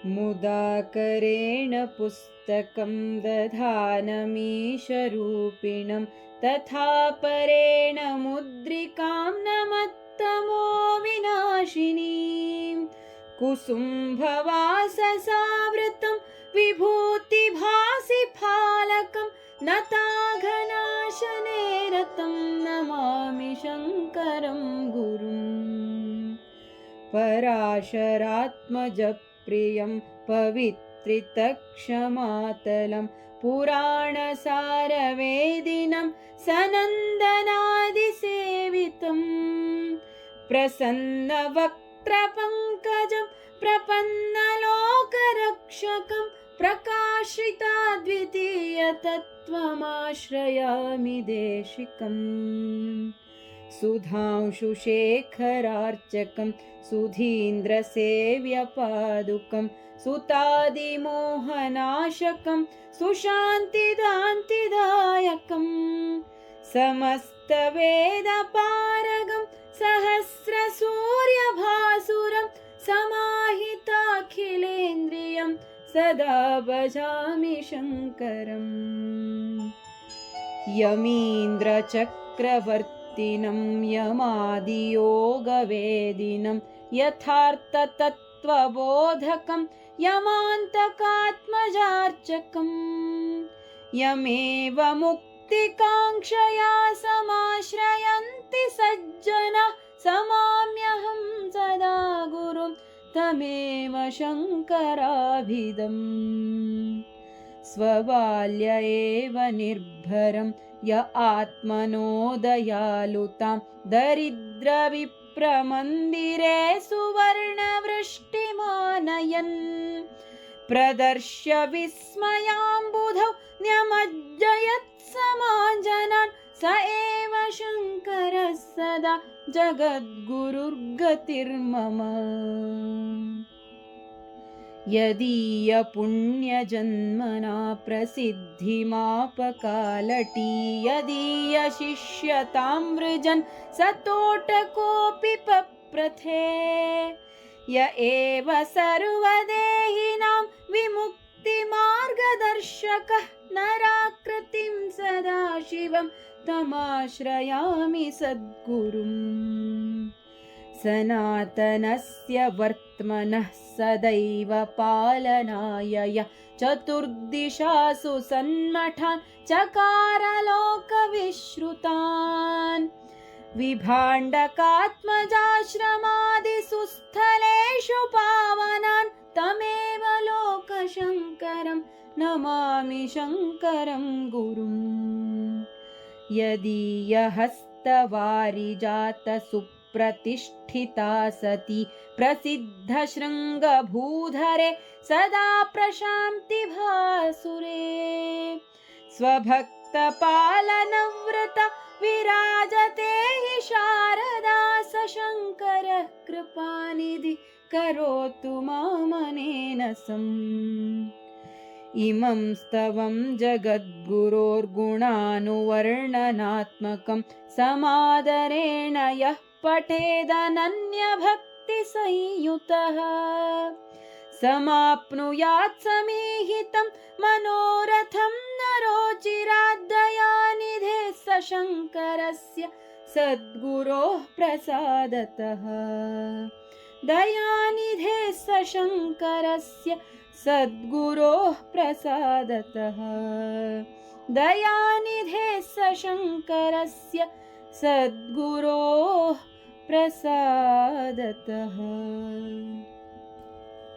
मुदाकरेण पुस्तकं दधानमीशरूपिणं तथा परेण मुद्रिकां नमत्तमो विनाशिनीं कुसुम्भवाससावृतं विभूतिभासि फालकं नताघनाशने रतं नमामि शङ्करं गुरुम् पराशरात्मजप्रियं पवित्रितक्षमातलं पुराणसारवेदिनं सनन्दनादिसेवितं प्रसन्नवक्त्रपङ्कजं प्रपन्नलोकरक्षकं प्रकाशिताद्वितीयतत्त्वमाश्रयामि देशिकम् सुधांशुशेखरार्चकं सुधीन्द्रसेव्यपादुकं सुतादिमोहनाशकं सुशान्तिदान्तिदायकं समस्तवेदपारगं सहस्रसूर्यभासुरं समाहिताखिलेन्द्रियं सदा भजामि शङ्करम् यमीन्द्रचक्रवर्तिनं यमादियोगवेदिनं यथार्थतत्त्वबोधकं यमान्तकात्मजार्चकं यमेव मुक्तिकाङ्क्षया समाश्रयन्ति सज्जना समाम्यहं सदा गुरुं तमेव शङ्कराभिधम् स्वबाल्य एव निर्भरं य आत्मनो दयालुतां दरिद्रविप्रमन्दिरे सुवर्णवृष्टिमानयन् प्रदर्श्य विस्मयाम्बुधौ न्यमज्जयत् समाजनान् स एव शङ्करः सदा जगद्गुरुर्गतिर्मम यदीयपुण्यजन्मना प्रसिद्धिमापकालटी यदीयशिष्यतां वृजन् सतोटकोऽपि पप्रथे य एव सर्वदेहिनां विमुक्तिमार्गदर्शकः नराकृतिं सदाशिवं तमाश्रयामि सद्गुरुम् सनातनस्य वर्त्मनः सदैव पालनाय य चतुर्दिशासु सन्मठान् चकारलोकविश्रुतान् विभाण्डकात्मजाश्रमादिषु स्थलेषु पावनान् तमेव लोकशङ्करं नमामि शङ्करं गुरुम् यदीयहस्तवारिजातसुप्रतिष्ठिता सती प्रसिद्धशृङ्गभूधरे सदा प्रशान्तिभासुरे स्वभक्तपालनव्रता विराजते हि शारदा स शङ्करः कृपानिधि करोतु मामनेन सम् इमं स्तवं जगद्गुरोर्गुणानुवर्णनात्मकं समादरेण यः पठेदनन्यभक्तिसंयुतः समाप्नुयात् समीहितं मनोरथं नरोचिराद्दयानिधे स शङ्करस्य सद्गुरोः प्रसादतः दयानिधे स शङ्करस्य सद्गुरोः प्रसादतः दयानिधे स शङ्करस्य सद्गुरोः प्रसादतः।